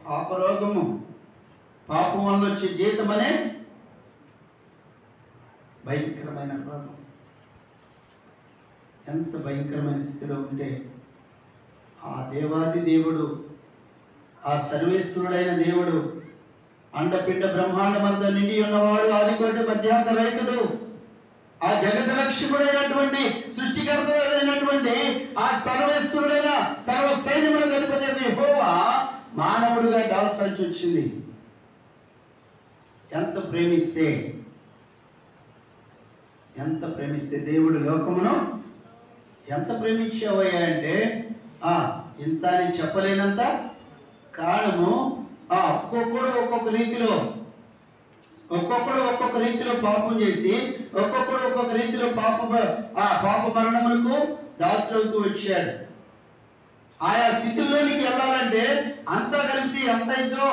పాపరోగము. పాపం వల్ల వచ్చే జీతం అనే భయంకరమైన రోగం. ఎంత భయంకరమైన స్థితిలో ఉంటే ఆ దేవాది దేవుడు, ఆ సర్వేశ్వరుడైన దేవుడు, అండపిండ బ్రహ్మాండమంతా నిండి ఉన్నవాడు, ఆదికోటి మధ్యాంత రైతుడు, ఆ జగత రక్షకుడైనటువంటి సృష్టికర్తైనటువంటి ఆ సర్వేశ్వరుడైన సర్వ సైన్యములకు అధిపతి యెహోవా మానవుడిగా దాల్చాల్సి వచ్చింది. ఎంత ప్రేమిస్తే దేవుడు లోకమును ఎంత ప్రేమించావయ్యా అంటే ఇంత అని చెప్పలేనంత కారణము. ఒక్కొక్కడు ఒక్కొక్క రీతిలో పాపం చేసి ఒక్కొక్కడు ఒక్కొక్క రీతిలో పాప మరణములకు దాసులవుతూ వచ్చాడు. ఆయా స్థితిలోనికి వెళ్ళాలంటే అంతా కలిపి ఎంత అయిందో,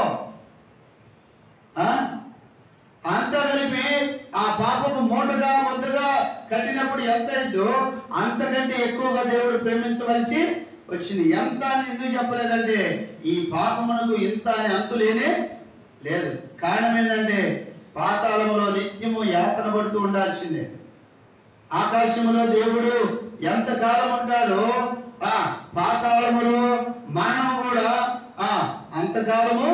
అంతా కలిపి ఆ పాపము మూటగా ముద్దగా కట్టినప్పుడు ఎంత అయిందో అంతకంటే ఎక్కువగా దేవుడు ప్రేమించవలసి వచ్చింది. ఎంత అని ఎందుకు చెప్పలేదంటే ఈ పాపమునకు ఇంత అని అంతులేనే లేదు. కారణం ఏంటంటే పాతాళములో నిత్యము యాతన పడుతూ ఉండాల్సిందే. ఆకాశములో దేవుడు ఎంత కాలం ఉంటాడో పాతాళములో మరణము కూడా అంతకాలము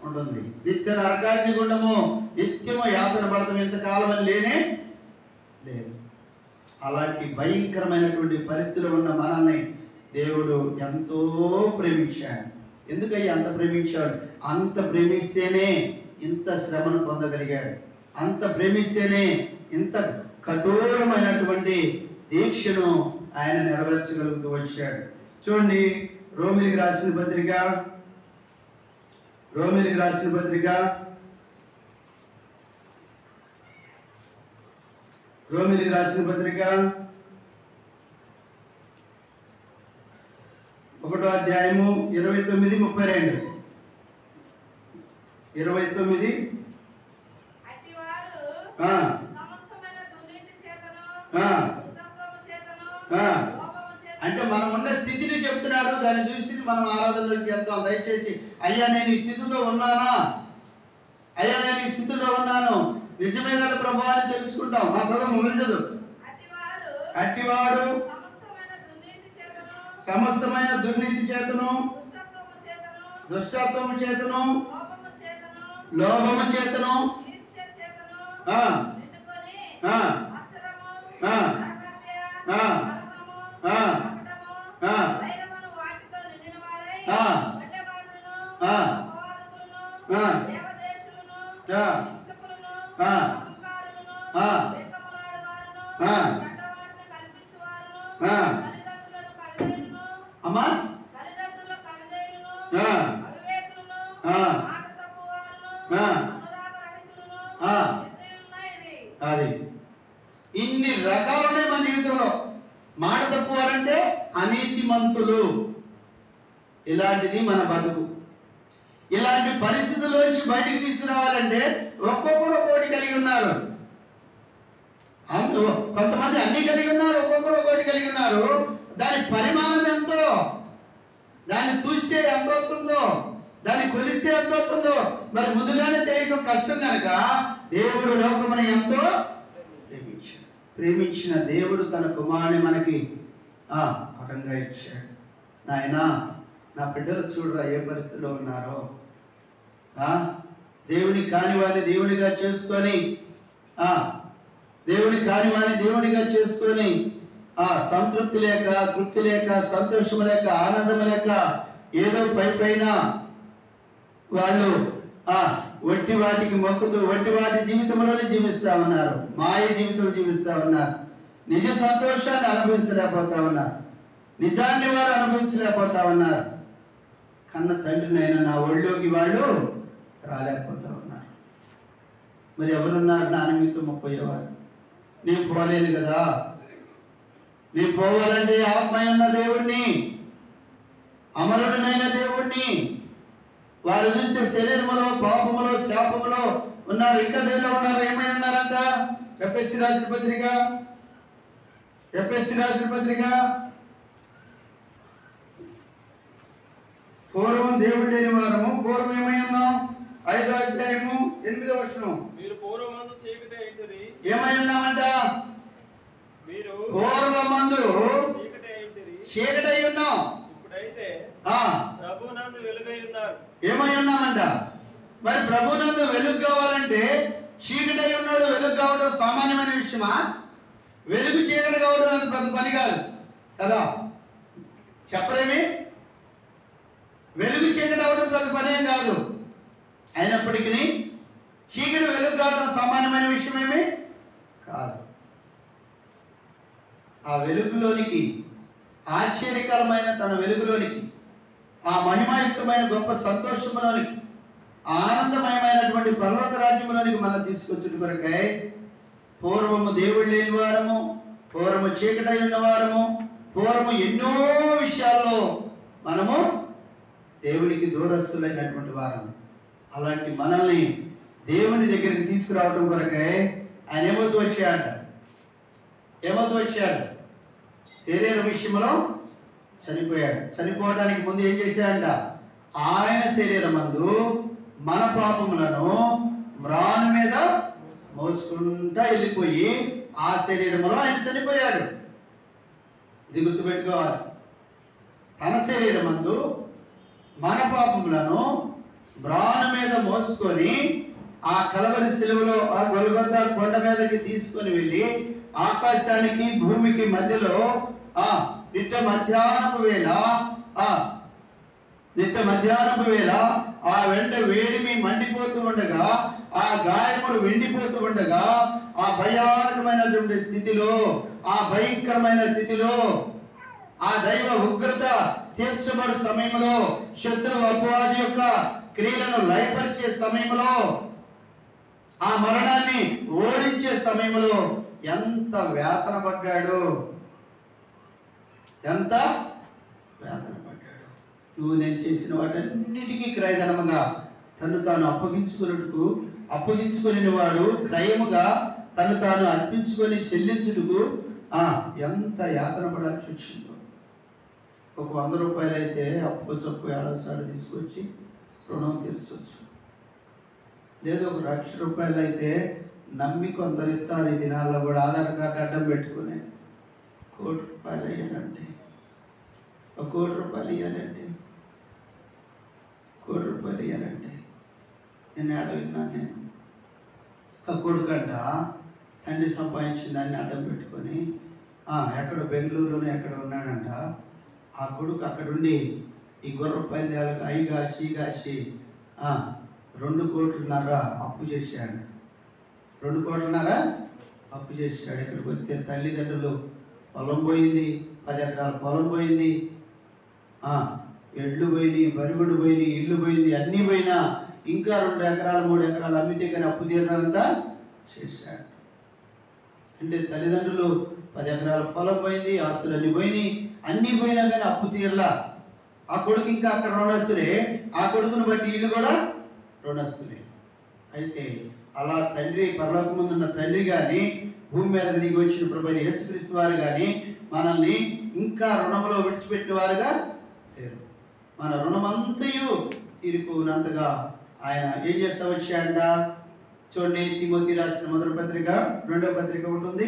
ఉంటుంది. నిత్య నరకాగ్ని గుండము నిత్యము యాతన పడతాం ఎంతకాలం అని లేనే లేదు. అలాంటి భయంకరమైనటువంటి పరిస్థితిలో ఉన్న మనల్ని దేవుడు ఎంతో ప్రేమించాడు. ఎందుకయ్యా అంత ప్రేమించాడు? అంత ప్రేమిస్తేనే ఇంత శ్రమను పొందగలిగాడు. అంత ప్రేమిస్తేనే ఇంత కఠోరమైనటువంటి దీక్షను ఆయన నెరవేర్చగలుగుతూ వచ్చాడు. చూడండి, రోమిలికి రాసిన పత్రిక 1వ అధ్యాయము 29:32. 29 అంటే మనం ఉన్న స్థితిని చెప్తున్నాడు. దాన్ని చూసి మనం ఆరాధనలోకి వెళ్తాం. దయచేసి అయ్యా నేను ఈ స్థితిలో ఉన్నానా, అయ్యా నేను ఈ స్థితిలో ఉన్నాను, నిజమే కదా ప్రభు అని తెలుసుకుంటాం. మా చదువు ముందు చదువు. అట్టివాడు సమస్తమైన దుర్నీతి చేతను దుష్టత్వము చేతను లోభము చేతను అమ్మా అది ఇన్ని రకాలున్నాయి మన జీవితంలో. మాట తప్పువారంటే అనీతిమంతులు, ఇలాంటిది మన బతుకు. ఇలాంటి పరిస్థితుల్లోంచి బయటికి తీసుకురావాలంటే ఒక్కొక్కరు ఒక్కోటి కలిగి ఉన్నారు. కొంతమంది అన్ని కలిగి ఉన్నారు, ఒక్కొక్కరు ఒక్కోటి కలిగి ఉన్నారు. దాని పరిమాణం ఎంతో, దాన్ని చూస్తే ఎంత వస్తుందో, దాన్ని కొలిస్తే ఎంత వస్తుందో మరి ముందుగానే తెలియడం కష్టం కనుక దేవుడు లోకమును ఎంతో ప్రేమించిన దేవుడు తన కుమారుని మనకి వరంగా ఇచ్చాడు. నాయనా, నా బిడ్డలు చూడరా ఏ పరిస్థితిలో ఉన్నారో. దేవుని కాని వారిని దేవునిగా చేసుకొని దేవునిగా చేసుకొని సంతృప్తి లేక, తృప్తి లేక, సంతోషం లేక, ఆనందం లేక ఏదో పైన వాళ్ళు వట్టి వాటికి మొక్కుతూ వట్టి వాటి జీవితంలోనే జీవిస్తా ఉన్నారు. మాయ జీవితం జీవిస్తా ఉన్నారు. నిజ సంతోషాన్ని అనుభవించలేకపోతా ఉన్నారు. నిజాన్ని వారు అనుభవించలేకపోతా ఉన్నారు. కన్న తండ్రినైనా నా ఒళ్ళోకి వాళ్ళు రాలేకపోతా ఉన్నారు. మరి ఎవరున్నారు నా నిమిత్తం పోయేవారు? నేను పోలేను కదా. నేను పోవాలంటే ఆత్మయున్న దేవుణ్ణి, అమరుడనైన దేవుణ్ణి. వారు చూస్తే శరీరములో, పాపములో, శాపములో ఉన్నారు. ఇంకా దేనిలో ఉన్నారు? ఏమైనా ఉన్నారంట? ఎఫెసీ రాసిన పత్రిక పూర్వం దేవుడు లేని వారము. పూర్వం ఏమై ఉన్నాం? 5వ అధ్యాయము 8వ వచనం. మీరు పూర్వమందు చీకటి అయితిరి. ఏమై ఉన్నామంట? మీరు పూర్వమందు చీకటి అయి ఉన్నాం. ఇప్పుడైతే ప్రభునందు వెలుగై ఉన్నారు. ఏమై ఉన్నామంట? మరి ప్రభునందు వెలుగు కావాలంటే చీకటి అయి ఉన్నాడు. వెలుగు కావడం సామాన్యమైన విషయమా? వెలుగు చీకటి కావడం అది పెద్ద పని కాదు కదా. చెప్పరేమి? వెలుగు చీకటి అవడం పెద్ద పనేం కాదు. అయినప్పటికీ చీకటి వెలుగు కావడం సామాన్యమైన విషయమేమి కాదు. ఆ వెలుగులోనికి, ఆశ్చర్యకరమైన తన వెలుగులోనికి, ఆ మహిమాయుక్తమైన గొప్ప సంతోషంలోనికి, ఆనందమయమైనటువంటి పర్వత రాజ్యంలోనికి మనం తీసుకొచ్చిన కొరకై పూర్వము దేవుడు లేని వారము, పూర్వము చీకటై ఉన్నవారము, పూర్వము ఎన్నో విషయాల్లో మనము దేవుడికి దూరస్తులైనటువంటి వారము. అలాంటి మనల్ని దేవుని దగ్గరికి తీసుకురావడం కొరకై ఆయన ఏమవుతూ వచ్చాడు? శరీర విషయంలో చనిపోయాడు. చనిపోవడానికి ముందు ఏం చేశాడంట? ఆయన శరీరమందు మన పాపములను మ్రాను మీద మోసుకుంటా వెళ్ళిపోయి ఆ శరీరంలో ఆయన చనిపోయాడు. ఇది గుర్తుపెట్టుకోవాలి. తన శరీరమందు మన పాపములను మ్రాను మీద మోసుకొని ఆ కలవరి శిలువలో, ఆ గొల్గొతా కొండ మీదకి తీసుకొని వెళ్ళి ఆకాశానికి భూమికి మధ్యలో నిత్య మధ్యాహ్నపు వేళ ఆ వెంట వేడిమి మండిపోతూ ఉండగా, ఆ గాయములు వెండిపోతూ ఉండగా, ఆ భయానకమైనటువంటి స్థితిలో, ఆ భయంకరమైన స్థితిలో, ఆ దైవ ఉగ్రత తీర్చబడు సమయంలో, శత్రువు అపవాది యొక్క క్రియలను లయపరిచే సమయంలో, ఆ మరణాన్ని ఓడించే సమయంలో ఎంత వేతన పడ్డాడు. నువ్వు నేను చేసిన వాటన్నిటికీ క్రయధనముగా తను తాను అప్పగించుకుని వాడు క్రయముగా తను తాను అర్పించుకొని చెల్లించుటకు ఎంత యాతన పడాల్సి వచ్చిందో. ఒక 100 రూపాయలు అయితే అప్పు చప్పు ఏడాది తీసుకొచ్చి రుణం తీర్చవచ్చు. లేదు ఒక 1,00,000 రూపాయలు అయితే నమ్మి కొందరు ఇస్తారు. ఈ దినాల్లో కూడా ఆధార్ కార్డు అడ్డం పెట్టుకుని 1 కోటి రూపాయలు అయ్యానంటే, 1 కోటి రూపాయలు ఇవ్వాలంటే, 1 కోటి రూపాయలు ఇవ్వాలంటే నేను ఆడ విన్నాను. నేను ఒక కొడుకంట తండ్రి సంపాదించిన దాన్ని అడ్డం పెట్టుకొని ఎక్కడో బెంగళూరులోనే ఎక్కడ ఉన్నాడంట. ఆ కొడుకు అక్కడుండి ఈ గుర్ర పందాలకు అయి కాసి 2 కోట్లున్నర అప్పు చేశాడు. 2 కోట్లున్నర అప్పు చేశాడు. ఇక్కడికి వస్తే తల్లిదండ్రులు పొలం పోయింది, 10 ఎకరాల పొలం పోయింది, ఎడ్లు పోయినాయి, బరిగుడు పోయినాయి, ఇల్లు పోయింది, అన్నీ పోయినా ఇంకా 2 ఎకరాలు 3 ఎకరాలు అమ్మితే కానీ అప్పు తీరాలంతా చేశాడు. అంటే తల్లిదండ్రులు 10 ఎకరాల పొలం పోయింది, ఆస్తులు అన్నీ పోయినాయి, అన్నీ పోయినా కానీ అప్పు తీరలా. ఆ కొడుకు ఇంకా అక్కడ రుణస్తులే, ఆ కొడుకును బట్టి వీళ్ళు కూడా రుణస్తులే. అయితే అలా తండ్రి, పరలోకమందున్న తండ్రి కానీ, భూమి మీద దిగి వచ్చిన ప్రభువైన యేసుక్రీస్తు వారు కానీ మనల్ని ఇంకా రుణంలో విడిచిపెట్టిన వారుగా లేరు. మన రుణమంతయు తీరిపోయినంతగా ఆయన ఏం చేస్తా వచ్చాయంట. చూడండి, తిమోతి రాసిన మొదటి పత్రిక 2వ పత్రిక ఉంటుంది.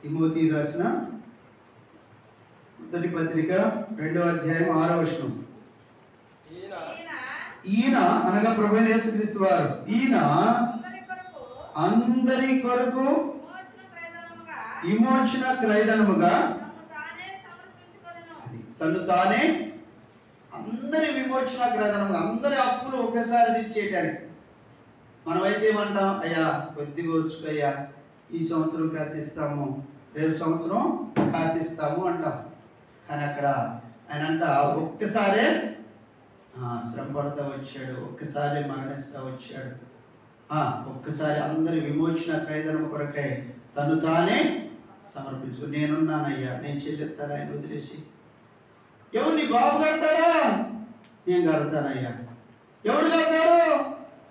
తిమోతి రాసిన మొదటి పత్రిక 2వ అధ్యాయం 6వ వచనం. ఈయన అనగా ప్రభువైన యేసుక్రీస్తు వారు, ఈయన అందరి కొరకు విమోచన క్రయధనముగా తను తానే అందరి విమోచన క్రయధనముగా, అందరి అప్పులు ఒకేసారి తీర్చేయటానికి. మనమైతే ఏమంటాం, అయ్యా కొద్దిగా వచ్చుకయ్యా, ఈ సంవత్సరం ఖాతిస్తాము, రేపు సంవత్సరం ఖాతిస్తాము అంటాం. కానీ అక్కడ ఆయన అంట ఒక్కసారే శ్రమ పడతా వచ్చాడు, ఒక్కసారి మరణిస్తా వచ్చాడు, ఒక్కసారి అందరి విమోచన క్రయధనం కొరకై తను తానే సమర్పించు. నేనున్నానయ్యా, నేను చెల్లిస్తాను, ఆయన వదిలేసి. ఎవరు నీ బాబు కడతాడా? నేను కడతానయ్యా. ఎవరు కడతాడు?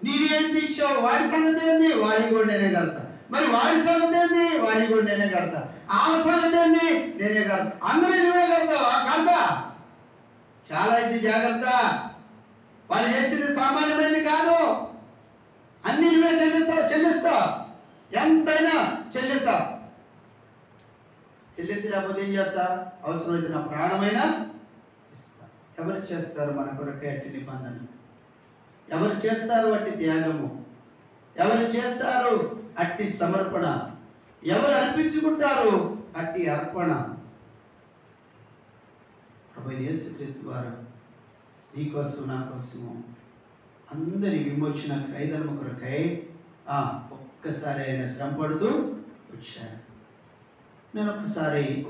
నీవేం తీర్చావు, వాడి సంగతి ఏంది? వాడి కూడా నేనే కడతా. మరి వాడి సంగతి ఏంది? వాడి కూడా నేనే కడతా. ఆమె సంగతి ఏంది? నేనే కడతా. అందరూ నువ్వే కడతావా? కడతా. చాలా అయితే జాగ్రత్త. వాళ్ళు చేసేది సామాన్యమైనది కాదు. అన్ని నువ్వే చెల్లిస్తావు, ఎంతైనా చెల్లిస్తావు. చెల్లించలేకపోతే ఏం చేస్తా? అవసరమైతే నా ప్రాణమైనా ఇస్తా. ఎవరు చేస్తారు మన కొరకే అట్టి నిబంధన? ఎవరు చేస్తారు అట్టి త్యాగము? ఎవరు చేస్తారు అట్టి సమర్పణ? ఎవరు అర్పించుకుంటారు అట్టి అర్పణ? ప్రభువైన యేసుక్రీస్తు వారు నీ కోసం, నా కోసము అందరి విమోచన క్రయధనము కొరకై ఒక్కసారి ఆయన శ్రమ పడుతూ వచ్చారు. నేను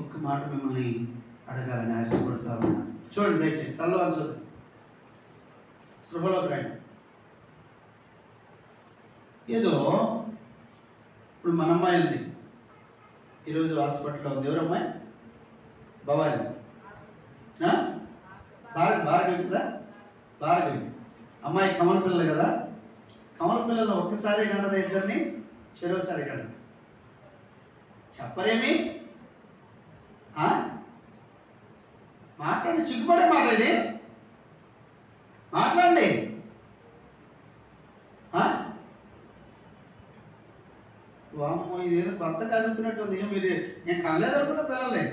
ఒక్క మాట మిమ్మల్ని అడగాలని ఆశపడుతూ ఉన్నాను. చూడండి, దయచేసి తల్లో చూడండి, స్పృహలోకి రండి. ఏదో ఇప్పుడు మన అమ్మాయి ఉంది, ఈరోజు హాస్పిటల్లో ఉంది. ఎవరమ్మాయి? భవాని. భార్గవి కదా? భార్గవి అమ్మాయి కమల పిల్లలు కదా? కమల పిల్లలు ఒక్కసారి గంటదా? ఇద్దరిని చెరోసారి గంటది. చెప్పరేమి? మాట్లాడి, చిక్కుపడే మాట ఇది. మాట్లాడండి. వామ్మో, ఇదేదో కొత్త కలుగుతున్నట్టుంది. మీరు నేను కనలేదనుకున్న పిల్లలే.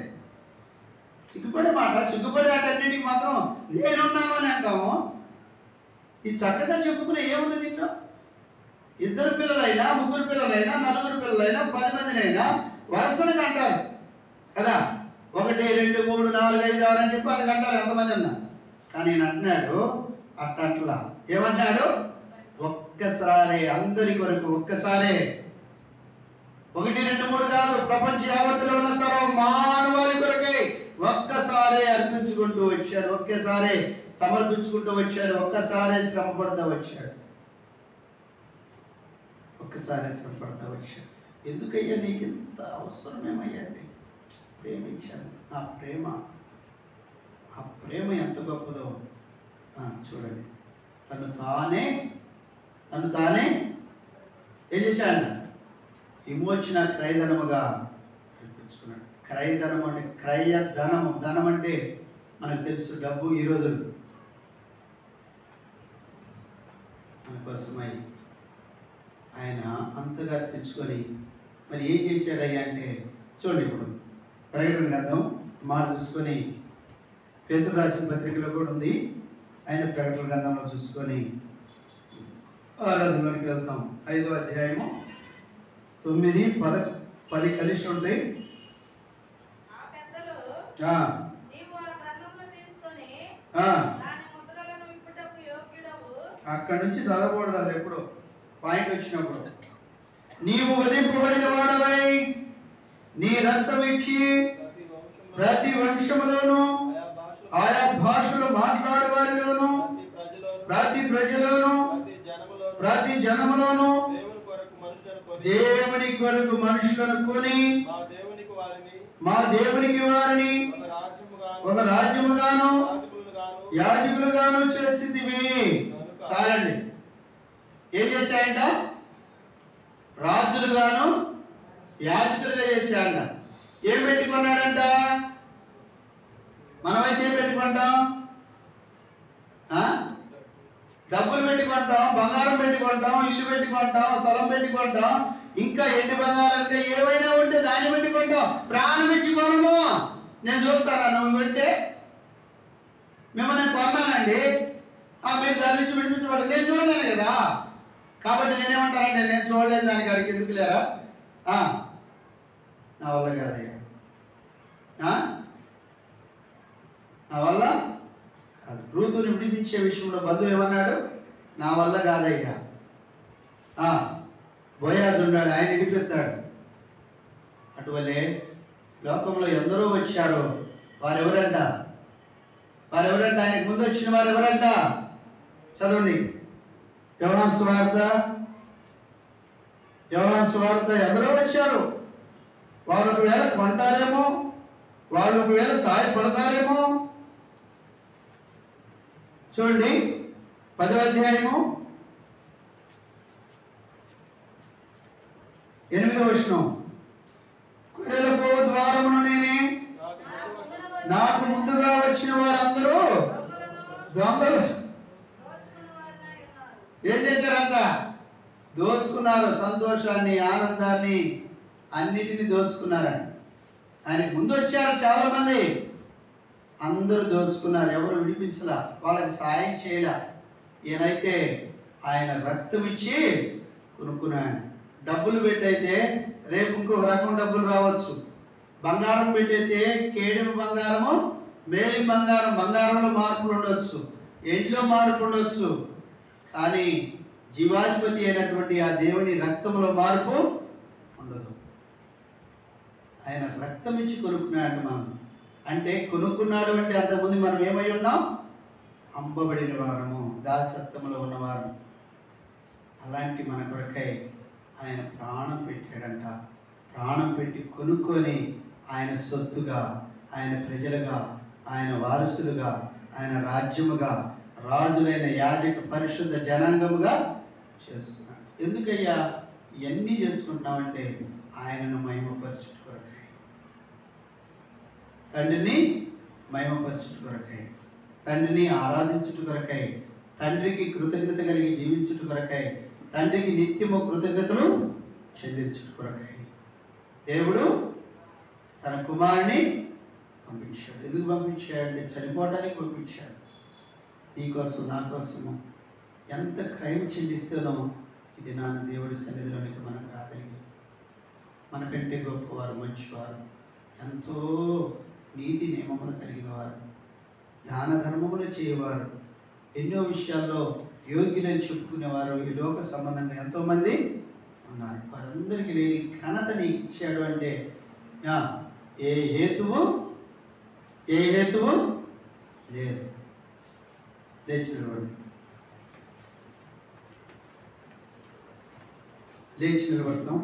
చిక్కుపడే మాట, చిక్కుపడే అటన్నిటికి మాత్రం నేనున్నాను అని అంటాము. ఇది చక్కగా చెప్పుకునే ఏముంది దీంట్లో? ఇద్దరు పిల్లలైనా, ముగ్గురు పిల్లలైనా, నలుగురు పిల్లలైనా, 10 మందినైనా వరుసను కంటారు కదా. 1, 2, 3, 4, 5, 6 అని చెప్పి అట్లా కంటారు ఎంతమంది ఉన్నా. కానీ నేను అంటున్నాడు అట్లా. ఏమంటాడు? ఒక్కసారి అందరి కొరకు, ఒక్కసారే. 1, 2, 3 కాదు, ప్రపంచ యావత్తులో ఉన్న సర్వ మానవాళి కొరకే ఒక్కసారే అర్పించుకుంటూ వచ్చాడు, ఒక్కసారే సమర్పించుకుంటూ వచ్చాడు, ఒక్కసారే శ్రమ పడతా వచ్చాడు, ఒక్కసారే శ్రమ పడతా వచ్చాడు. ఎందుకయ్యా నీకు ఇంత అవసరమేమయ్యా? ప్రేమించాను. నా ప్రేమ, ఆ ప్రేమ ఎంత గొప్పదో చూడండి. తను తానే ఏం చేశాడు? విమోచన క్రయధనముగా అర్పించుకున్నాడు. క్రయధనం అంటే క్రయధనము. ధనం అంటే మనకు తెలుసు, డబ్బు. ఈ రోజులు మన కోసమై ఆయన అంతగా అర్పించుకొని మరి ఏం చేశాడయ్యా అంటే చూడండి. ఇప్పుడు ప్రకటన గ్రంథం మాట చూసుకొని, పేతురు రాసిన పత్రికలో కూడా ఉంది. ఆయన ప్రకటన గ్రంథంలో చూసుకొని ఆరాధనలోకి వెళ్తాం. 5వ అధ్యాయము 9, 10 కలిసి ఉంటాయి. అక్కడి నుంచి చదవకూడదు. అది ఎప్పుడు పాయింట్ వచ్చినప్పుడు, నీవు వధింపబడిన వాడవై నీ రక్తం ఇచ్చి ప్రతి వంశములోను, ఆయా భాషలు మాట్లాడే వారిలోను, ప్రతి ప్రజలోను, ప్రతి జనములోను దేవుని కొరకు మనుషులను కొని మా దేవునికి వారిని ఒక రాజ్యముగాను యాజకులుగాను చేసితివి. చాలండి. ఏం చేశాయంట? రాజులుగాను యాజకులుగా చేశాయంట. ఏం పెట్టుకున్నాడంట? మనమైతే ఏం పెట్టుకుంటాం? డబ్బులు పెట్టుకుంటాం, బంగారం పెట్టుకుంటాం, ఇల్లు పెట్టుకుంటాం, స్థలం పెట్టుకుంటాం, ఇంకా ఎండి బంగారం ఇంకా ఏవైనా ఉంటే దాన్ని పెట్టుకుంటాం. ప్రాణం ఇచ్చుకోను. నేను చూస్తాను, నువ్వు పెడితే మిమ్మల్ని కొన్నానండి, మీరు దాని నుంచి విడిపించబడి నేను చూడలేను కదా. కాబట్టి నేనేమంటానంటే నేను చూడలేదు, దానికి అడిగి ఎందుకు లేరా? నా వల్ల కాదయ్యా, నా వల్ల కాదు. రూతుని విడిపించే విషయంలో బంధువు ఏమన్నాడు? నా వల్ల కాదయ్యా. బోయాజు ఉన్నాడు, ఆయన విడిపిస్తాడు. అటువలే లోకంలో ఎందరో వచ్చారు. వారెవరంట? ఆయనకు ముందు వచ్చిన వారు ఎవరంట? చదవండి. యోహాను సువార్త ఎందరో వచ్చారు. వారు ఒకవేళ కొంటారేమో, వాళ్ళు ఒకవేళ సహాయపడతారేమో. చూడండి 10వ అధ్యాయము 8వ వచనం. గొర్రెలకు ద్వారమును నేనే, నాకు ముందుగా వచ్చిన వారందరూ దొంగలు. ఏం చేశారంట? దోసుకున్నారు. సంతోషాన్ని, ఆనందాన్ని, అన్నిటినీ దోసుకున్నారంట. ఆయనకు ముందు వచ్చారు చాలా మంది, అందరూ దోచుకున్నారు. ఎవరు విడిపించలా, వాళ్ళకి సాయం చేయలా. ఈయనైతే ఆయన రక్తం ఇచ్చి కొనుక్కున్నాడు. డబ్బులు పెట్టయితే రేపు ఇంకొక రకం డబ్బులు రావచ్చు. బంగారం పెట్టయితే కేడెము బంగారము, మేలి బంగారం, బంగారంలో మార్పులు ఉండొచ్చు, ఎంట్లో మార్పు ఉండొచ్చు. కానీ జీవాధిపతి అయినటువంటి ఆ దేవుని రక్తంలో మార్పు ఉండదు. ఆయన రక్తం ఇచ్చి కొనుక్కున్నాడు. మనం అంటే కొనుక్కున్నాడు అంటే అంతకుముందు మనం ఏమై ఉన్నాం? అమ్మబడిన వారము, దాసత్వంలో ఉన్నవారు. అలాంటి మన కొరకై ఆయన ప్రాణం పెట్టాడంట. ప్రాణం పెట్టి కొనుక్కొని ఆయన సొత్తుగా, ఆయన ప్రజలుగా, ఆయన వారసులుగా, ఆయన రాజ్యముగా, రాజులైన యాజక పరిశుద్ధ జనాంగముగా చేస్తున్నాడు. ఎందుకయ్యా ఇవన్నీ చేసుకుంటున్నామంటే ఆయనను మహిమపరచుట కొరకై, తండ్రిని మహిమపరచుట కొరకై, తండ్రిని ఆరాధించుట కొరకై, తండ్రికి కృతజ్ఞత కలిగి జీవించుట కొరకై, తండ్రికి నిత్యము కృతజ్ఞతలు చెల్లించుట కొరకై దేవుడు తన కుమారుని పంపించాడు. ఎందుకు పంపించాడంటే చనిపోవడానికి పంపించాడు. నీకోసం, నా కోసము ఎంత క్రైమ్ చెల్లిస్తానో ఇది నాన్న దేవుడి సన్నిధిలోనికి మనకు రాగలిగి, మనకంటే గొప్పవారు, మంచివారు, ఎంతో నీతి నియమములు కలిగిన వారు, దాన ధర్మములు చేయవారు, ఎన్నో విషయాల్లో యోగ్యులని చెప్పుకునేవారు ఈ లోక సంబంధంగా ఎంతోమంది ఉన్నారు. వారందరికీ లేని ఘనత నీకు ఇచ్చాడు అంటే ఏ హేతువు లేదు. లేచి నిలబడతాం.